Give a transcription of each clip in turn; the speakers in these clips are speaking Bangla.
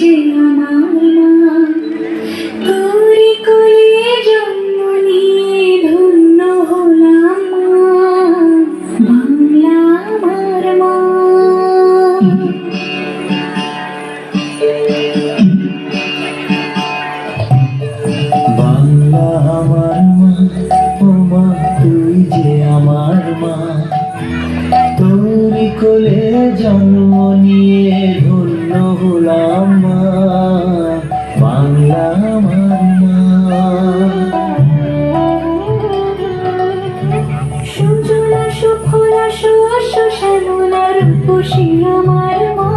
যে আমার মা, তোরি কোলে জন্ম নিয়ে ধন্য হলাম মা, বাংলা আমার মা। বাংলা আমার মা, ও মা তুই যে আমার মা, তোরি কোলে জন্ম নিয়ে ধন্য হলাম মা, বাংলা আমার মা। সুজলা সুফলা সুশস্য শ্যামলার রূপসী আমার মা,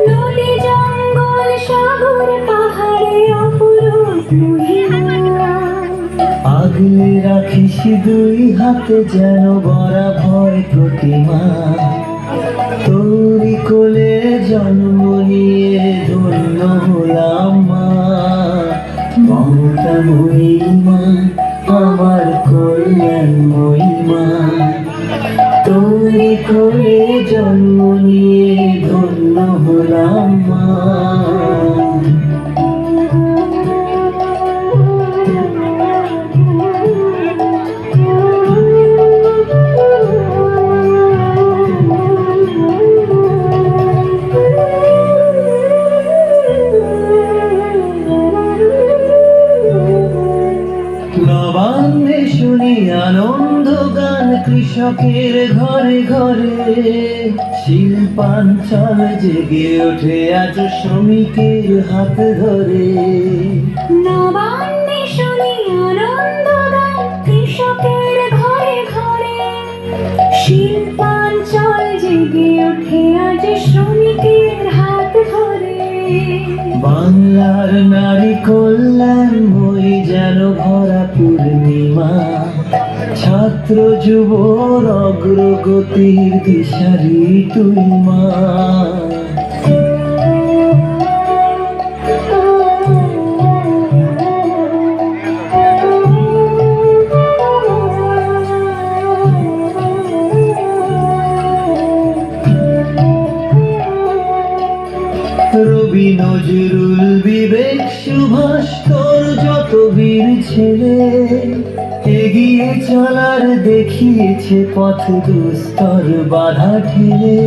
নদী জঙ্গল সাগর পাহাড়ে অপরূপ মহিমা। আগলে রাখিস দুই হাতে যেন বরাবর প্রতিমা, তোরি কোলে জন্ম নিয়ে ধন্য হলাম মা, মমতাময়ী মা, আমার কল্যাণময়ী মা, তোরি কোলে জন্ম নিয়ে ধন্য হলাম মা। নবান্নে শুনি আনন্দ গান কৃষকের ঘরে ঘরে, শিল্পাঞ্চল জেগে ওঠে আজ শ্রমিকের হাত ধরে। নবান্নে শুনি আনন্দ গান কৃষকের ঘরে ঘরে, শিল্পাঞ্চল জেগে ওঠে আজ শ্রমিকের হাত ধরে। বাংলার নারী কল্যাণময়ী যেন ভরা পূর্ণিমা, ছাত্র যুবর অগ্রগতির দিশারি তুই মা। রবি নজরুল বিবেক সুভাষ তোর যত বীর ছেলে, এগিয়ে চলার দেখিয়েছে পথ দুস্তর বাধা ঠেলে।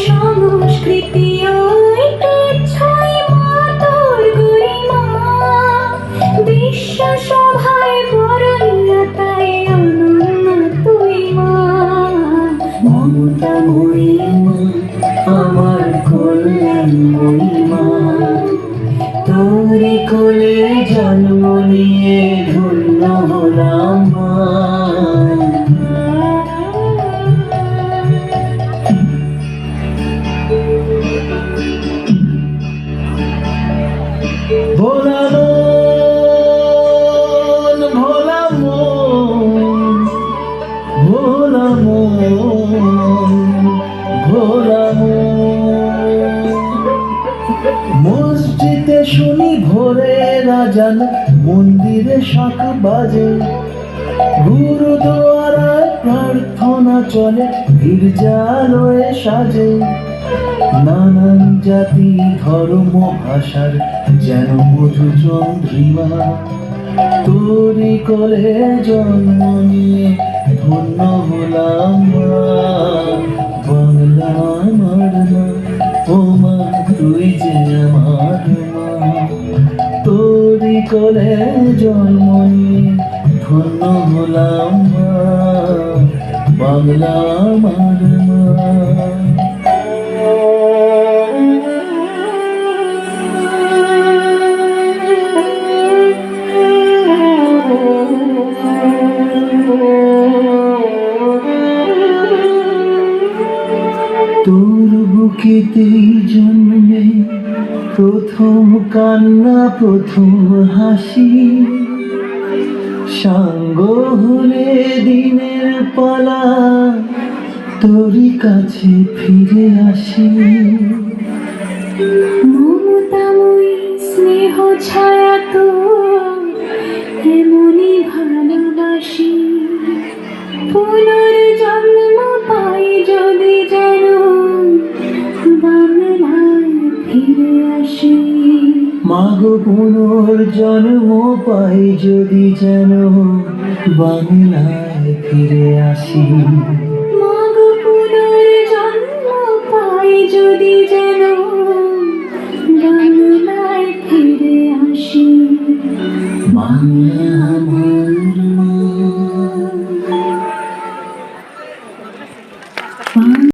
সংস্কৃতি ঐতিহ্যই মা তোর গরিমা, বিশ্ব সভায় বরণ্যতায় অনন্য তুই মা, মমতাময়ী মা, আমার কল্যাণময়ী মা, তোরি কোলে জন্ম নিয়ে ধন্য হলাম মা। ভোলা মন, ভোলা মন, ভোলা মন, ভোলা মন। মসজিদে শুনি ভোরের আজান, মন্দিরে শাঁখ বাজে, গুরুদুয়ারায় প্রার্থনা চলে, গির্জালয়ে সাজে। নানান জাতি ধর্ম ভাষার যেন মধু চন্দ্রিমা, তোরি কোলে জন্ম নিয়ে ধন্য হলাম মা, বাংলা আমার মা, ও মা তুই যে আমার মা, তোরি কোলে জন্ম নিয়ে ধন্য হলাম মা, বাংলা আমার মা। তোর বুকেতেই জন্মে প্রথম কান্না, প্রথম হাসি, সাঙ্গ হলে দিনের পালা, তোরই কাছে ফিরে আসি। মমতাময়ী স্নেহ ছায়া তো এমনই ভালোবাসি, পুনর্জন্ম পাই যদি যেন বাংলায় ফিরে আসি। মাগো পুনর্জন্ম পাই যদি যেন বাংলায় ফিরে আসি। মাগো পুনর্জন্ম পাই যদি যেন বাংলায় ফিরে আসি। বাংলা